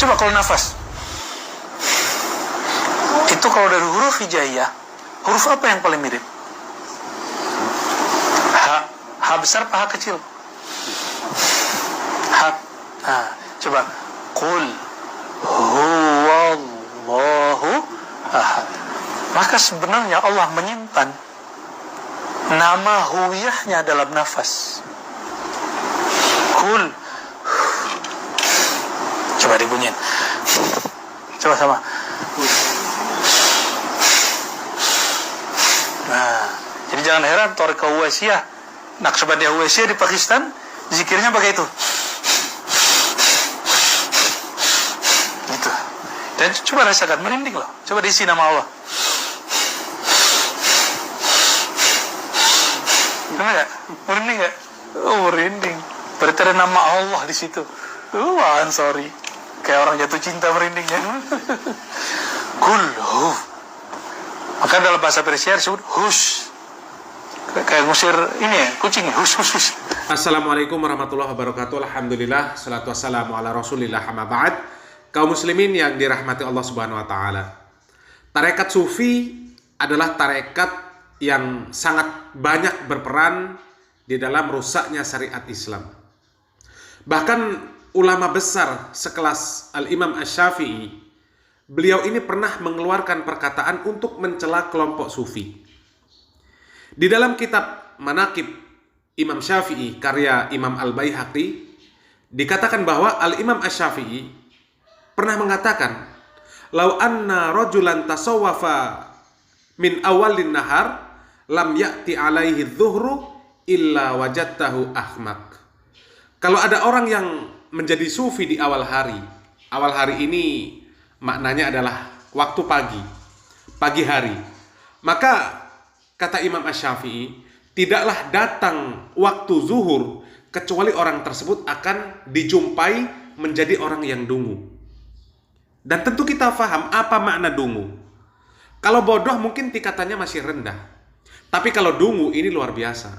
Coba kalau nafas. Itu kalau dari huruf hijaiyah, huruf apa yang paling mirip? H besar apa H kecil? H. Nah, coba. Qul huwallahu ahad. Maka sebenarnya Allah menyimpan nama huwiyahnya dalam nafas. Qul. Coba dibunyiin. Coba sama. Nah, jadi jangan heran Tariqah Uwaisiyah, Naqsyabandiyah Uwaisiyah di Pakistan, zikirnya pakai itu. Gitu. Dan coba rasakan, merinding loh. Coba diisi nama Allah. Gimana gak? Merinding gak? Oh, merinding. Berarti ada nama Allah di situ. Sorry. Kayak orang jatuh cinta merinding ya. Kulhu. Maka dalam bahasa Persia disebut hush. Kayak ngusir ini ya, kucing ya, hush. Assalamualaikum warahmatullahi wabarakatuh. Alhamdulillah, salatu wassalamu ala rasulillah, amma ba'd. Kaum muslimin yang dirahmati Allah subhanahu wa ta'ala. Tarekat Sufi adalah tarekat yang sangat banyak berperan di dalam rusaknya syariat Islam. Bahkan ulama besar sekelas Al-Imam Asy-Syafi'i, beliau ini pernah mengeluarkan perkataan untuk mencela kelompok Sufi. Di dalam kitab Manaqib Imam Syafi'i karya Imam Al-Baihaqi dikatakan bahwa Al-Imam Asy-Syafi'i pernah mengatakan, "Lau anna rajulan tasawwafa min awalin nahar lam ya'ti alaihi dhuhru illa wajadtahu ahmak." Kalau ada orang yang menjadi sufi di awal hari ini maknanya adalah waktu pagi hari, maka kata Imam Asy-Syafi'i, tidaklah datang waktu zuhur kecuali orang tersebut akan dijumpai menjadi orang yang dungu. Dan tentu kita paham apa makna dungu. Kalau bodoh mungkin tingkatannya masih rendah, tapi kalau dungu ini luar biasa,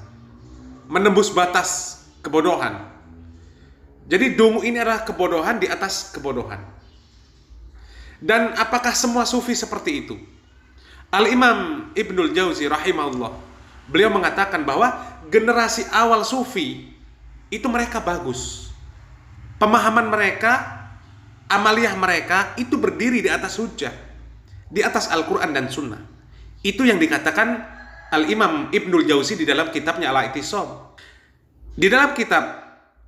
menembus batas kebodohan. Jadi dungu ini adalah kebodohan di atas kebodohan. Dan apakah semua sufi seperti itu? Al-Imam Ibnul Jauzi rahimahullah, beliau mengatakan bahwa generasi awal sufi itu mereka bagus. Pemahaman mereka, amaliyah mereka itu berdiri di atas hujjah, di atas Al-Quran dan Sunnah. Itu yang dikatakan Al-Imam Ibnul Jauzi di dalam kitabnya Al-I'tisam. Di dalam kitab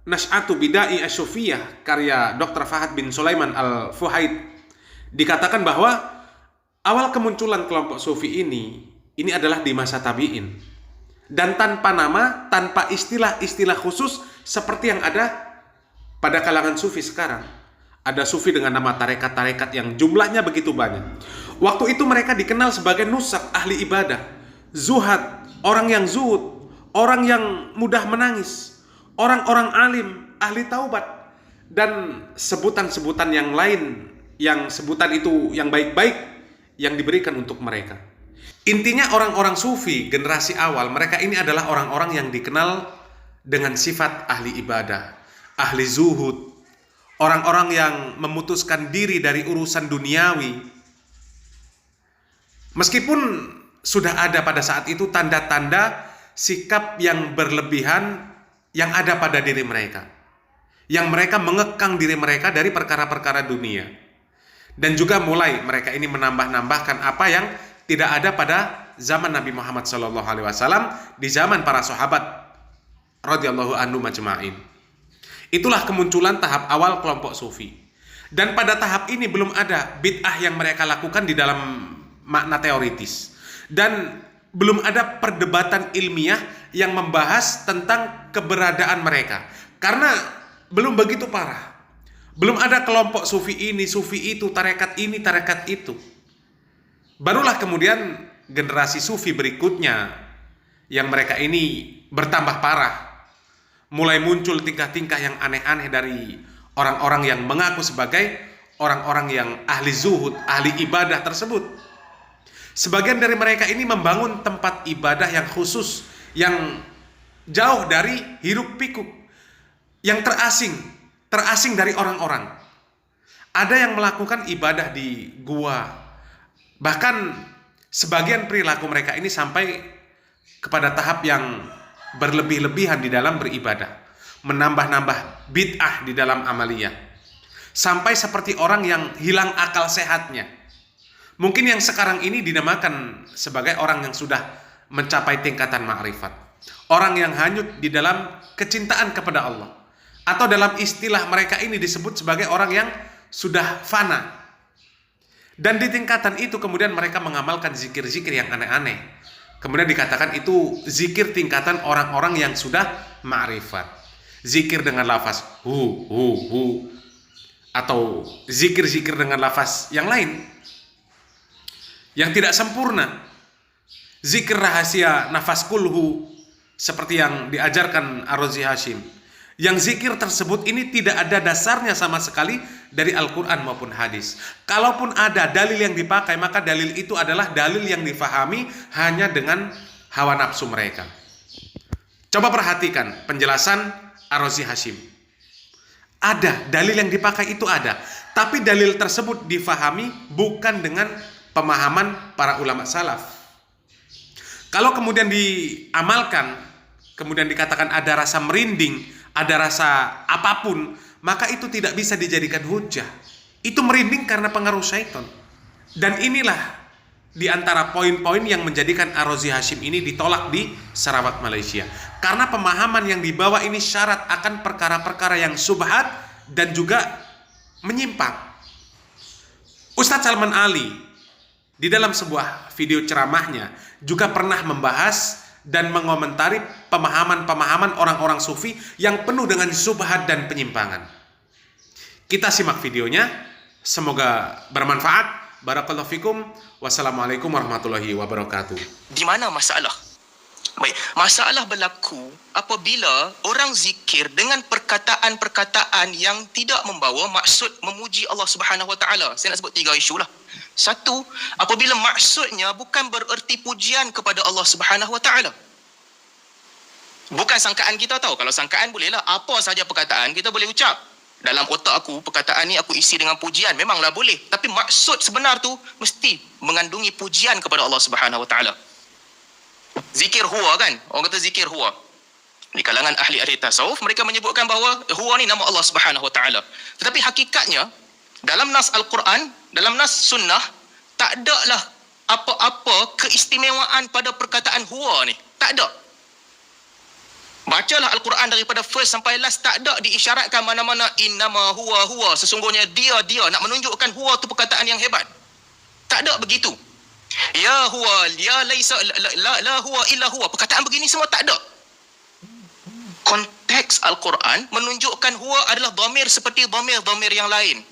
Nash'atu Bidai Asy-Syufiyah karya Dr. Fahad bin Sulaiman Al-Fuhaid dikatakan bahwa awal kemunculan kelompok sufi ini adalah di masa tabi'in, dan tanpa nama, tanpa istilah-istilah khusus seperti yang ada pada kalangan sufi sekarang. Ada sufi dengan nama tarekat-tarekat yang jumlahnya begitu banyak. Waktu itu mereka dikenal sebagai nusak, ahli ibadah, zuhad, orang yang zuhud, orang yang mudah menangis, orang-orang alim, ahli taubat, dan sebutan-sebutan yang lain, yang sebutan itu yang baik-baik yang diberikan untuk mereka. Intinya orang-orang sufi generasi awal, mereka ini adalah orang-orang yang dikenal dengan sifat ahli ibadah, ahli zuhud, orang-orang yang memutuskan diri dari urusan duniawi. Meskipun sudah ada pada saat itu tanda-tanda sikap yang berlebihan yang ada pada diri mereka, yang mereka mengekang diri mereka dari perkara-perkara dunia, dan juga mulai mereka ini menambah-nambahkan apa yang tidak ada pada zaman Nabi Muhammad SAW, di zaman para sahabat radhiyallahu anhum majma'in. Itulah kemunculan tahap awal kelompok sufi. Dan pada tahap ini belum ada bid'ah yang mereka lakukan di dalam makna teoritis, dan belum ada perdebatan ilmiah yang membahas tentang keberadaan mereka, karena belum begitu parah. Belum ada kelompok sufi ini, sufi itu, tarekat ini, tarekat itu. Barulah kemudian generasi sufi berikutnya yang mereka ini bertambah parah. Mulai muncul tingkah-tingkah yang aneh-aneh dari orang-orang yang mengaku sebagai orang-orang yang ahli zuhud, ahli ibadah tersebut. Sebagian dari mereka ini membangun tempat ibadah yang khusus, yang jauh dari hiruk pikuk, yang terasing dari orang-orang. Ada yang melakukan ibadah di gua. Bahkan sebagian perilaku mereka ini sampai kepada tahap yang berlebih-lebihan di dalam beribadah. Menambah-nambah bid'ah di dalam amaliyah. Sampai seperti orang yang hilang akal sehatnya. Mungkin yang sekarang ini dinamakan sebagai orang yang sudah mencapai tingkatan ma'rifat. Orang yang hanyut di dalam kecintaan kepada Allah. Atau dalam istilah mereka ini disebut sebagai orang yang sudah fana. Dan di tingkatan itu kemudian mereka mengamalkan zikir-zikir yang aneh-aneh. Kemudian dikatakan itu zikir tingkatan orang-orang yang sudah ma'rifat. Zikir dengan lafaz hu. Atau zikir-zikir dengan lafaz yang lain. Yang tidak sempurna. Zikir rahasia nafas kulhu. Seperti yang diajarkan Ar-Razi Hashim. Yang zikir tersebut ini tidak ada dasarnya sama sekali dari Al-Quran maupun hadis. Kalaupun ada dalil yang dipakai, maka dalil itu adalah dalil yang difahami hanya dengan hawa nafsu mereka. Coba perhatikan penjelasan Ar-Razi Hashim. Ada, dalil yang dipakai itu ada. Tapi dalil tersebut difahami bukan dengan pemahaman para ulama salaf. Kalau kemudian diamalkan, kemudian dikatakan ada rasa merinding, ada rasa apapun, maka itu tidak bisa dijadikan hujah. Itu merinding karena pengaruh syaitan. Dan inilah di antara poin-poin yang menjadikan Ar-Razi Hashim ini ditolak di Sarawak, Malaysia. Karena pemahaman yang dibawa ini syarat akan perkara-perkara yang subhat dan juga menyimpang. Ustadz Salman Ali di dalam sebuah video ceramahnya juga pernah membahas dan mengomentari pemahaman-pemahaman orang-orang sufi yang penuh dengan subhat dan penyimpangan. Kita simak videonya, semoga bermanfaat. Barakallahu fikum. Wassalamualaikum warahmatullahi wabarakatuh. Di mana masalah? Baik, masalah berlaku apabila orang zikir dengan perkataan-perkataan yang tidak membawa maksud memuji Allah Subhanahu Wa Taala. Saya nak sebut 3 isu lah. Satu, apabila maksudnya bukan bererti pujian kepada Allah Subhanahu Wa Taala. Bukan sangkaan kita tahu. Kalau sangkaan bolehlah apa saja perkataan kita boleh ucap. Dalam otak aku, perkataan ni aku isi dengan pujian. Memanglah boleh. Tapi maksud sebenar tu mesti mengandungi pujian kepada Allah Subhanahu Wa Taala. Zikir huwa kan? Orang kata zikir huwa. Di kalangan ahli-ahli tasawuf, mereka menyebutkan bahawa huwa ni nama Allah Subhanahu Wa Taala. Tetapi hakikatnya, dalam nas Al-Quran, dalam nas sunnah, tak ada lah apa-apa keistimewaan pada perkataan huwa ni. Tak ada. Bacalah Al-Quran daripada first sampai last, tak ada diisyaratkan mana-mana innama huwa. Sesungguhnya dia. Nak menunjukkan huwa tu perkataan yang hebat. Tak ada begitu. Ya huwa, ya laisa, la huwa illa huwa. Perkataan begini semua tak ada. Konteks Al-Quran menunjukkan huwa adalah dhamir seperti dhamir-dhamir yang lain.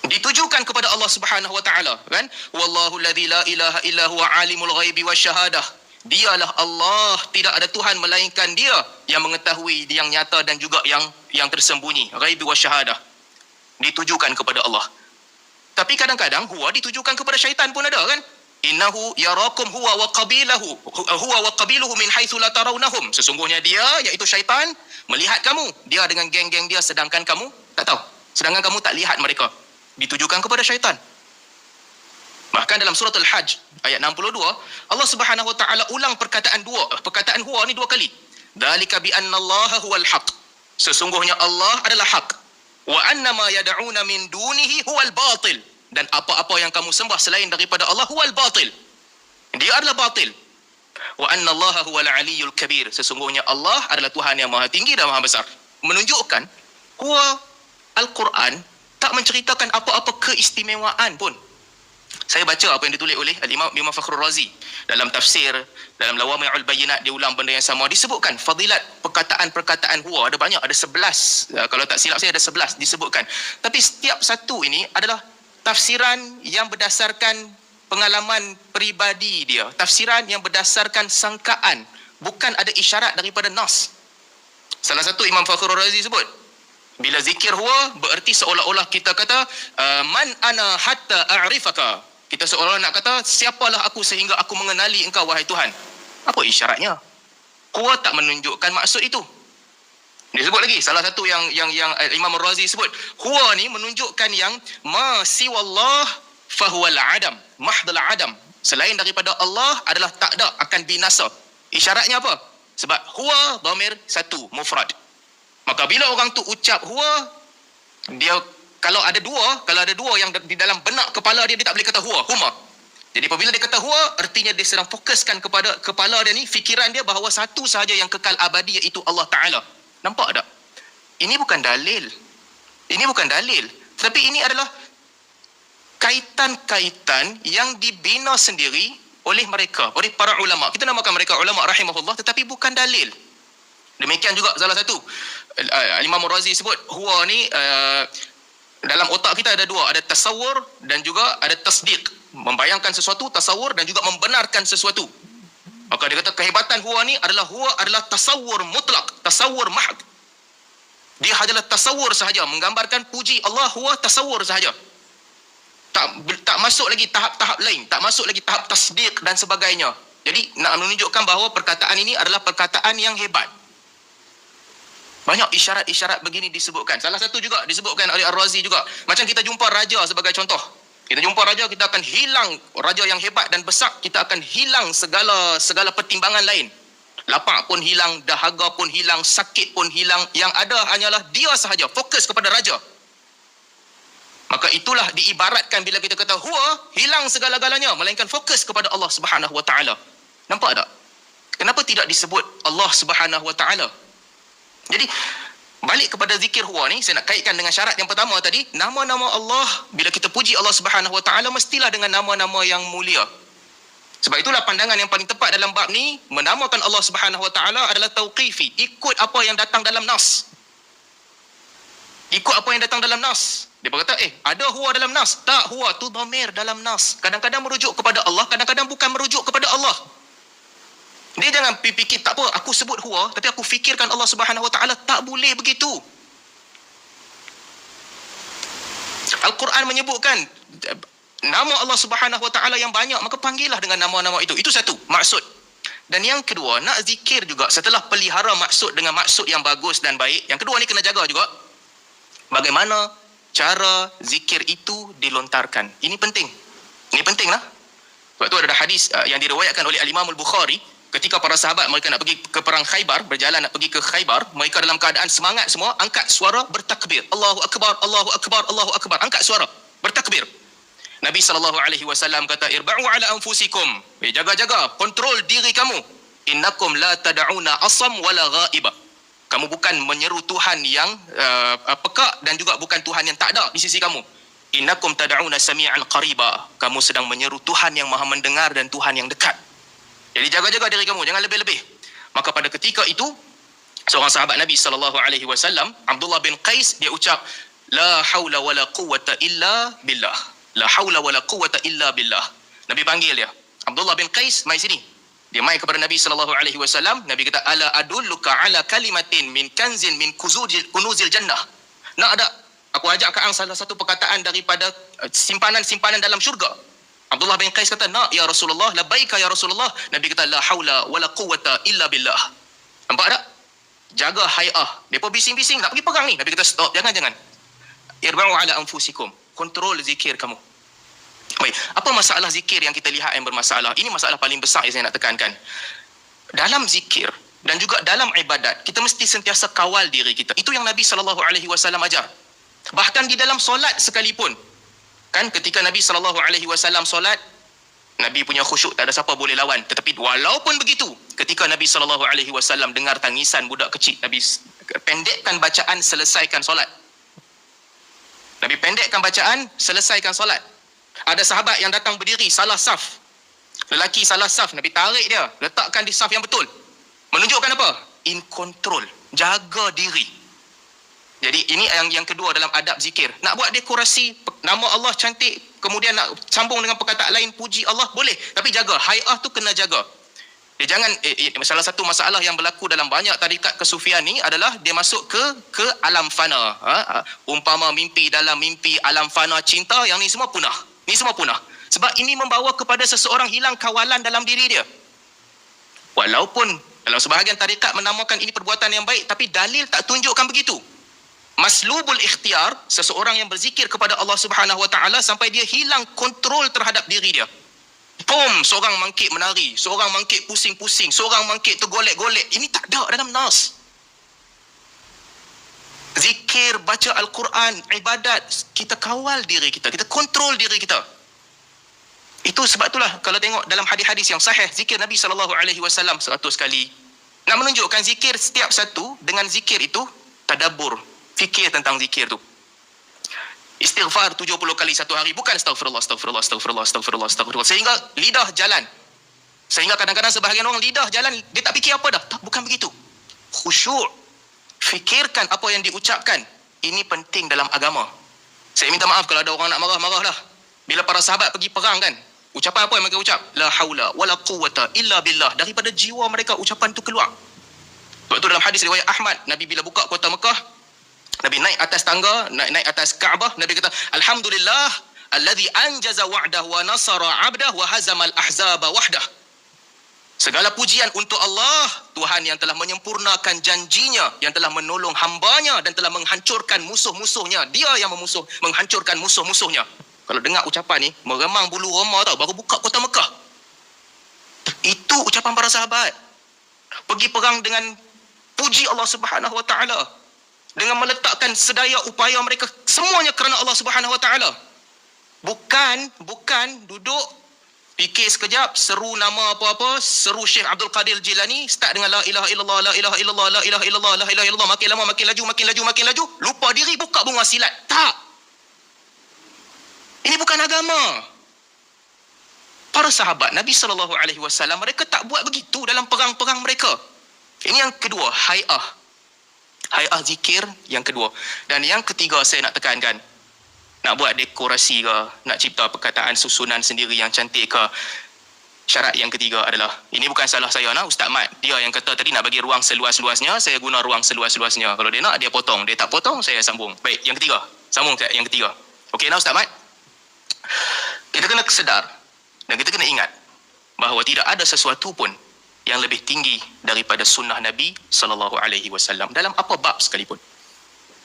Ditujukan kepada Allah Subhanahu Wa Taala, kan? Wallahu alladzi la ilaha illa huwa alimul ghaibi wasyahadah. Dialah Allah, tidak ada Tuhan melainkan Dia yang mengetahui yang nyata dan juga yang tersembunyi. Ghaibi wasyahadah. Ditujukan kepada Allah. Tapi kadang-kadang huwa ditujukan kepada syaitan pun ada, kan? Innahu yarakum huwa wa qabiluhu min haitsu la tarawnahum. Sesungguhnya dia, iaitu syaitan, melihat kamu, dia dengan geng-geng dia, sedangkan kamu tak tahu. Sedangkan kamu tak lihat mereka. Ditujukan kepada syaitan. Bahkan dalam surah Al-Hajj ayat 62, Allah Subhanahu Wa Taala ulang perkataan huwa ni 2 kali. Dzalika bi anna Allah huwal haq. Sesungguhnya Allah adalah hak. Wa anna ma yad'una min dunihi huwal batil. Dan apa-apa yang kamu sembah selain daripada Allah huwal batil. Dia adalah batil. Wa anna Allah huwal aliyyul kabir. Sesungguhnya Allah adalah Tuhan yang maha tinggi dan maha besar. Menunjukkan huwa Al-Quran tak menceritakan apa-apa keistimewaan pun. Saya baca apa yang ditulis oleh Al-Imam Fakhrul Razi dalam tafsir, dalam Lawami'ul Bayyinat, dia ulang benda yang sama. Disebutkan fadilat perkataan-perkataan huwa ada banyak, ada 11. Kalau tak silap saya ada 11 disebutkan. Tapi setiap satu ini adalah tafsiran yang berdasarkan pengalaman peribadi dia, tafsiran yang berdasarkan sangkaan, bukan ada isyarat daripada nas. Salah satu Imam Fakhrul Razi sebut, bila zikir huwa bererti seolah-olah kita kata man ana hatta a'rifaka. Kita seolah-olah nak kata siapalah aku sehingga aku mengenali engkau wahai Tuhan. Apa isyaratnya? Huwa tak menunjukkan maksud itu. Dia sebut lagi salah satu yang Imam Ar-Razi sebut, huwa ni menunjukkan yang ma siwallah fahuwal adam, mahdal adam. Selain daripada Allah adalah tak ada, akan binasa. Isyaratnya apa? Sebab huwa dhamir satu, mufrad. Maka bila orang tu ucap huwa, dia kalau ada dua yang di dalam benak kepala dia tak boleh kata huwa, huma. Jadi apabila dia kata huwa, artinya dia sedang fokuskan kepada kepala dia ni, fikiran dia bahawa satu sahaja yang kekal abadi, iaitu Allah Ta'ala. Nampak tak? Ini bukan dalil. Tetapi ini adalah kaitan-kaitan yang dibina sendiri oleh mereka, oleh para ulama. Kita namakan mereka ulama rahimahullah, tetapi bukan dalil. Demikian juga salah satu Imam Ar-Razi sebut, huwa ni dalam otak kita ada dua, ada tasawur dan juga ada tasdiq. Membayangkan sesuatu, tasawur, dan juga membenarkan sesuatu. Maka dia kata kehebatan huwa adalah tasawur mutlak, tasawur mahd. Dia adalah tasawur sahaja, menggambarkan puji Allah, huwa tasawur sahaja. Tak masuk lagi tahap-tahap lain, tak masuk lagi tahap tasdiq dan sebagainya. Jadi nak menunjukkan bahawa perkataan ini adalah perkataan yang hebat. Banyak isyarat-isyarat begini disebutkan. Salah satu juga disebutkan oleh Ar-Razi juga. Macam kita jumpa raja sebagai contoh. Kita jumpa raja, kita akan hilang raja yang hebat dan besar, kita akan hilang segala pertimbangan lain. Lapak pun hilang, dahaga pun hilang, sakit pun hilang. Yang ada hanyalah dia sahaja, fokus kepada raja. Maka itulah diibaratkan bila kita kata huwa, hilang segala-galanya, melainkan fokus kepada Allah Subhanahu Wa Taala. Nampak tak? Kenapa tidak disebut Allah Subhanahu Wa Taala? Jadi balik kepada zikir huwa ni, saya nak kaitkan dengan syarat yang pertama tadi. Nama-nama Allah, bila kita puji Allah Subhanahu Wa Taala, mestilah dengan nama-nama yang mulia. Sebab itulah pandangan yang paling tepat dalam bab ni, menamakan Allah Subhanahu Wa Taala adalah tauqifi, ikut apa yang datang dalam nas. Ikut apa yang datang dalam nas. Dia berkata, ada huwa dalam nas. Tak, huwa tu dhamir dalam nas. Kadang-kadang merujuk kepada Allah, kadang-kadang bukan merujuk kepada Allah. Dia jangan fikir, tak apa, aku sebut huwa, tapi aku fikirkan Allah Subhanahu Wa Taala. Tak boleh begitu. Al-Quran menyebutkan nama Allah Subhanahu Wa Taala yang banyak, maka panggillah dengan nama-nama itu. Itu satu, maksud. Dan yang kedua, nak zikir juga, setelah pelihara maksud dengan maksud yang bagus dan baik, yang kedua ni kena jaga juga bagaimana cara zikir itu dilontarkan. Ini penting. Ini penting lah. Sebab tu ada hadis yang diriwayatkan oleh Al-Imam Al-Bukhari. Ketika para sahabat mereka nak pergi ke perang Khaybar, berjalan nak pergi ke Khaybar, mereka dalam keadaan semangat semua, angkat suara bertakbir. Allahu Akbar, Allahu Akbar, Allahu Akbar. Angkat suara, bertakbir. Nabi SAW kata, irba'u ala anfusikum. Jaga-jaga, kontrol diri kamu. Innakum la tada'una asam wala ghaiba. Kamu bukan menyeru Tuhan yang peka dan juga bukan Tuhan yang tak ada di sisi kamu. Innakum tada'una sami'an qariba. Kamu sedang menyeru Tuhan yang maha mendengar dan Tuhan yang dekat. Jadi jaga-jaga diri kamu, jangan lebih-lebih. Maka pada ketika itu, seorang sahabat Nabi SAW, Abdullah bin Qais, dia ucap, la hawla wa la quwwata illa billah. La hawla wa la quwwata illa billah. Nabi panggil dia, Abdullah bin Qais, mai sini. Dia mai kepada Nabi SAW. Nabi kata, ala adulluka ala kalimatin min kanzin min kunuzil jannah. Nak ada? Aku ajak kau salah satu perkataan daripada simpanan-simpanan dalam syurga. Abdullah bin Qais kata, nak ya Rasulullah, labbaika ya Rasulullah. Nabi kata, la hawla wa la quwwata illa billah. Nampak tak? Jaga hay'ah. Mereka bising-bising nak pergi perang ni. Nabi kata, stop, jangan. Irba'u ala anfusikum. Kontrol zikir kamu. Baik, apa masalah zikir yang kita lihat yang bermasalah? Ini masalah paling besar yang saya nak tekankan. Dalam zikir dan juga dalam ibadat, kita mesti sentiasa kawal diri kita. Itu yang Nabi SAW ajar. Bahkan di dalam solat sekalipun. Kan ketika Nabi SAW solat, Nabi punya khusyuk tak ada siapa boleh lawan. Tetapi walaupun begitu, ketika Nabi SAW dengar tangisan budak kecil, Nabi pendekkan bacaan, selesaikan solat. Nabi pendekkan bacaan, selesaikan solat. Ada sahabat yang datang berdiri, salah saf. Lelaki salah saf, Nabi tarik dia, letakkan di saf yang betul. Menunjukkan apa? In control, jaga diri. Jadi ini yang kedua dalam adab zikir. Nak buat dekorasi, nama Allah cantik, kemudian nak sambung dengan perkataan lain, puji Allah, boleh. Tapi jaga, hay'ah tu kena jaga. Dia jangan, salah satu masalah yang berlaku dalam banyak tarikat kesufian ni adalah dia masuk ke alam fana. Umpama mimpi dalam mimpi, alam fana, cinta, yang ni semua punah. Ni semua punah. Sebab ini membawa kepada seseorang hilang kawalan dalam diri dia. Walaupun Dalam sebahagian tarekat menamakan ini perbuatan yang baik, tapi dalil tak tunjukkan begitu. Maslubul ikhtiar, seseorang yang berzikir kepada Allah Subhanahu Wa Taala sampai dia hilang kontrol terhadap diri dia. Pom, seorang mangkit menari, seorang mangkit pusing-pusing, seorang mangkit tergolek-golek. Ini tak ada dalam nas. Zikir, baca Al-Quran, ibadat, kita kawal diri kita, kita kontrol diri kita. Itu sebab itulah kalau tengok dalam hadis-hadis yang sahih, zikir Nabi SAW 100 kali. Nak menunjukkan zikir setiap satu dengan zikir itu tadabbur, fikir tentang zikir tu. Istighfar 70 kali satu hari, bukan astagfirullah, astagfirullah, astagfirullah, astagfirullah, astagfirullah. Sehingga lidah jalan. Sehingga kadang-kadang sebahagian orang lidah jalan, dia tak fikir apa dah. Tak, bukan begitu. Khusyuk. Fikirkan apa yang diucapkan. Ini penting dalam agama. Saya minta maaf kalau ada orang nak marah-marah lah. Bila para sahabat pergi perang kan, ucapan apa yang mereka ucap? La haula wala quwwata illa billah. Daripada jiwa mereka ucapan tu keluar. Sebab tu dalam hadis riwayat Ahmad, Nabi bila buka kota Mekah, Nabi naik atas tangga, naik atas Kaabah, Nabi kata, Alhamdulillah alladhi anjaza wa'dah wa nasara 'abdah wa hazamal ahzaba wahdah. Segala pujian untuk Allah, Tuhan yang telah menyempurnakan janjinya, yang telah menolong hambanya dan telah menghancurkan musuh-musuhnya. Dia yang menghancurkan musuh-musuhnya. Kalau dengar ucapan ni, meremang bulu roma tau, baru buka kota Mekah. Itu ucapan para sahabat. Pergi perang dengan puji Allah Subhanahu Wa Taala, dengan meletakkan sedaya upaya mereka semuanya kerana Allah Subhanahu Wa Taala. Bukan duduk fikir sekejap, seru nama apa-apa, seru Syekh Abdul Qadir Jilani, start dengan la ilaha illallah, la ilaha illallah, la ilaha illallah, la ilaha illallah, makin lama makin laju, lupa diri, buka bunga silat. Tak. Ini bukan agama. Para sahabat Nabi SAW, mereka tak buat begitu dalam perang-perang mereka. Ini yang kedua, hay'ah. Hay'ah zikir yang kedua. Dan yang ketiga saya nak tekankan, nak buat dekorasi ke, nak cipta perkataan susunan sendiri yang cantik ke, syarat yang ketiga adalah, ini bukan salah saya nah, Ustaz Mat, dia yang kata tadi nak bagi ruang seluas-luasnya, saya guna ruang seluas-luasnya. Kalau dia nak, dia potong. Dia tak potong, saya sambung. Baik, yang ketiga. Sambung yang ketiga. Okey nah Ustaz Mat? Kita kena sedar dan kita kena ingat bahawa tidak ada sesuatu pun yang lebih tinggi daripada sunnah Nabi SAW dalam apa bab sekalipun.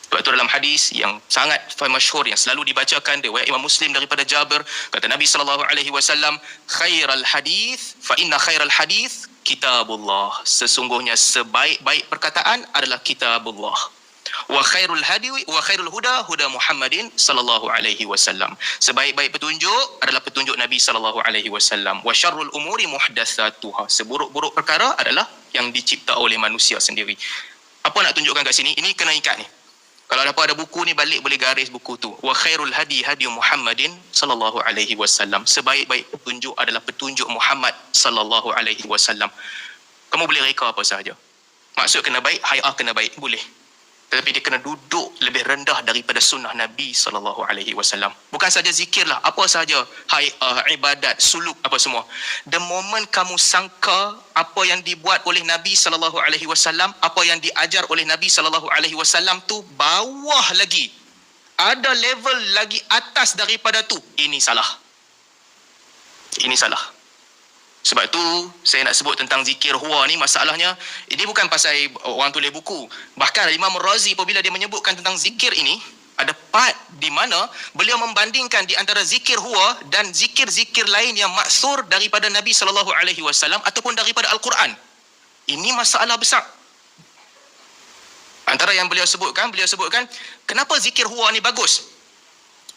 Sebab itu dalam hadis yang sangat masyhur yang selalu dibacakan riwayat Imam Muslim daripada Jabir, kata Nabi SAW, khairal hadis fa inna khairal hadis kitabullah. Sesungguhnya sebaik-baik perkataan adalah kitabullah. Wa khairul hadi wa khairul huda huda Muhammadin sallallahu alaihi wasallam. Sebaik-baik petunjuk adalah petunjuk Nabi sallallahu alaihi wasallam. Wa syarrul umuri muhdatsatuha. Seburuk-buruk perkara adalah yang dicipta oleh manusia sendiri. Apa nak tunjukkan kat sini? Ini kena ikat ni. Kalau ada buku ni, balik boleh garis buku tu. Wa khairul hadi hadi Muhammadin sallallahu alaihi wasallam. Sebaik-baik petunjuk adalah petunjuk Muhammad sallallahu alaihi wasallam. Kamu boleh reka apa sahaja. Maksud kena baik, hay'ah kena baik, boleh. Tetapi dia kena duduk lebih rendah daripada sunnah Nabi SAW. Bukan saja zikirlah, apa sahaja, ibadat, suluk, apa semua. The moment kamu sangka apa yang dibuat oleh Nabi SAW, apa yang diajar oleh Nabi SAW tu bawah lagi, ada level lagi atas daripada tu, ini salah. Ini salah. Sebab tu saya nak sebut tentang zikir huwa ni, masalahnya ini bukan pasal orang tulis buku. Bahkan Imam Razi apabila dia menyebutkan tentang zikir ini, ada part di mana beliau membandingkan di antara zikir huwa dan zikir-zikir lain yang maksur daripada Nabi SAW ataupun daripada Al-Quran. Ini masalah besar. Antara yang beliau sebutkan kenapa zikir huwa ni bagus?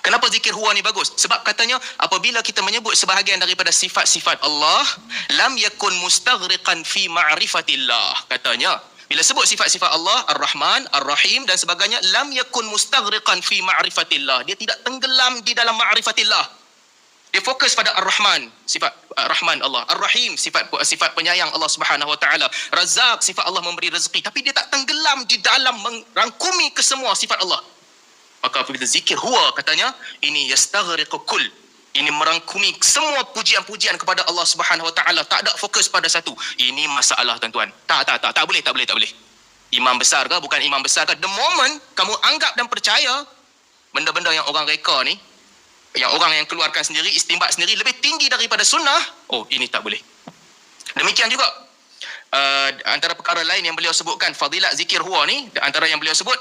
Kenapa zikir huwa ni bagus? Sebab katanya apabila kita menyebut sebahagian daripada sifat-sifat Allah, lam yakun mustaghriqan fi ma'rifatillah. Katanya bila sebut sifat-sifat Allah, Ar-Rahman, Ar-Rahim dan sebagainya, lam yakun mustaghriqan fi ma'rifatillah. Dia tidak tenggelam di dalam ma'rifatillah. Dia fokus pada Ar-Rahman, sifat Rahman Allah. Ar-Rahim, sifat penyayang Allah Subhanahu Wa Taala. Razzaq, sifat Allah memberi rezeki. Tapi dia tak tenggelam di dalam merangkumi kesemua sifat Allah. Maka apabila zikir huwa, katanya ini yastaghriqu kull, ini merangkumi semua pujian-pujian kepada Allah Subhanahu Wa Taala, tak ada fokus pada satu. Ini masalah tuan-tuan. Tak boleh. Imam besar ke bukan imam besar ke, the moment kamu anggap dan percaya benda-benda yang orang reka ni, yang orang yang keluarkan sendiri, istinbat sendiri lebih tinggi daripada sunnah, oh ini tak boleh. Demikian juga antara perkara lain yang beliau sebutkan fadilat zikir huwa ni, antara yang beliau sebut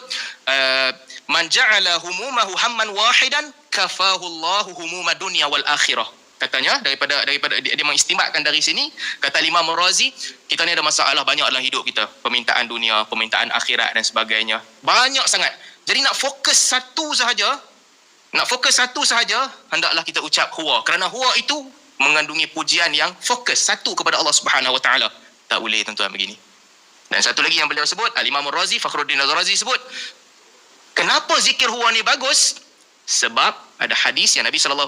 man ja'ala humumahu hamman wahidan kafahu Allahu humumad dunya wal akhirah. Katanya daripada dia mengistimbatkan dari sini, kata Imam Razi, kita ni ada masalah banyak dalam hidup kita, permintaan dunia, permintaan akhirat dan sebagainya, banyak sangat. Jadi nak fokus satu sahaja, hendaklah kita ucap huwa, kerana huwa itu mengandungi pujian yang fokus satu kepada Allah Subhanahu Wa Taala. Tak boleh tuan-tuan begini. Dan satu lagi yang beliau sebut, Al-Imam Razi, Fakhruddin Ar-Razi sebut, kenapa zikir huwa ni bagus? Sebab ada hadis yang Nabi SAW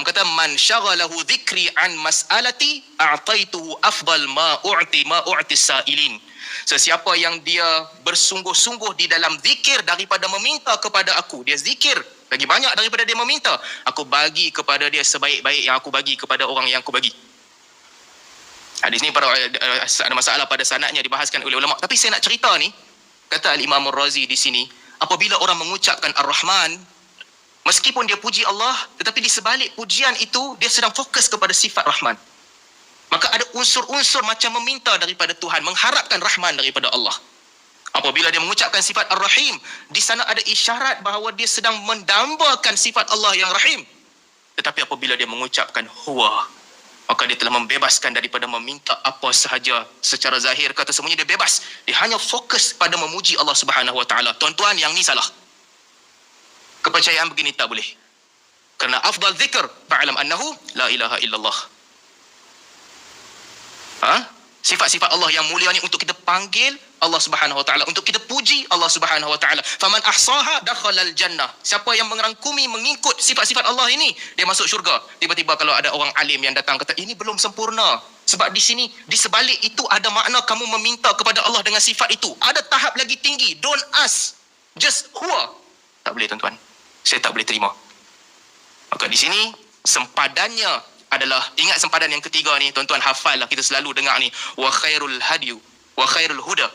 kata, man syaghalahu dhikri an mas'alati a'taituhu afdal ma u'ti sa'ilin. Sesiapa yang dia bersungguh-sungguh di dalam zikir daripada meminta kepada aku, dia zikir lagi banyak daripada dia meminta, aku bagi kepada dia sebaik-baik yang aku bagi kepada orang yang aku bagi. Hadis ni ada masalah pada sanadnya, dibahaskan oleh ulama. Tapi saya nak cerita ni, kata Al-Imam Ar-Razi di sini, apabila orang mengucapkan Ar-Rahman, meskipun dia puji Allah, tetapi di sebalik pujian itu dia sedang fokus kepada sifat Rahman. Maka ada unsur-unsur macam meminta daripada Tuhan, mengharapkan Rahman daripada Allah. Apabila dia mengucapkan sifat Ar-Rahim, di sana ada isyarat bahawa dia sedang mendambakan sifat Allah yang Rahim. Tetapi apabila dia mengucapkan Huwa, maka dia telah membebaskan daripada meminta apa sahaja. Secara zahir kata semuanya dia bebas. Dia hanya fokus pada memuji Allah Subhanahu Wa Taala. Tuan-tuan, yang ni salah. Kepercayaan begini tak boleh. Kerana afdal zikr fa'alam annahu la ilaha illallah. Sifat-sifat Allah yang mulia ni untuk kita panggil Allah Subhanahu Wa Taala, untuk kita puji Allah Subhanahu Wa Taala. Faman ahsaha dakhalal jannah. Siapa yang merangkumi, mengikut sifat-sifat Allah ini, dia masuk syurga. Tiba-tiba kalau ada orang alim yang datang kata ini belum sempurna, sebab di sini, di sebalik itu ada makna kamu meminta kepada Allah dengan sifat itu. Ada tahap lagi tinggi. Don't ask, just huwa. Tak boleh tuan-tuan. Saya tak boleh terima. Maka di sini sempadannya adalah, ingat sempadan yang ketiga ni, tuan-tuan hafallah, kita selalu dengar ni, wa khairul hadyu wa khairul huda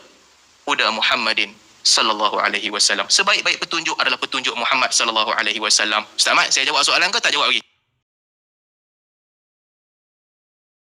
Muhammadin sallallahu alaihi wasallam. Sebaik-baik petunjuk adalah petunjuk Muhammad sallallahu alaihi wasallam. Ustaz Ahmad, saya jawab soalan ke tak jawab lagi?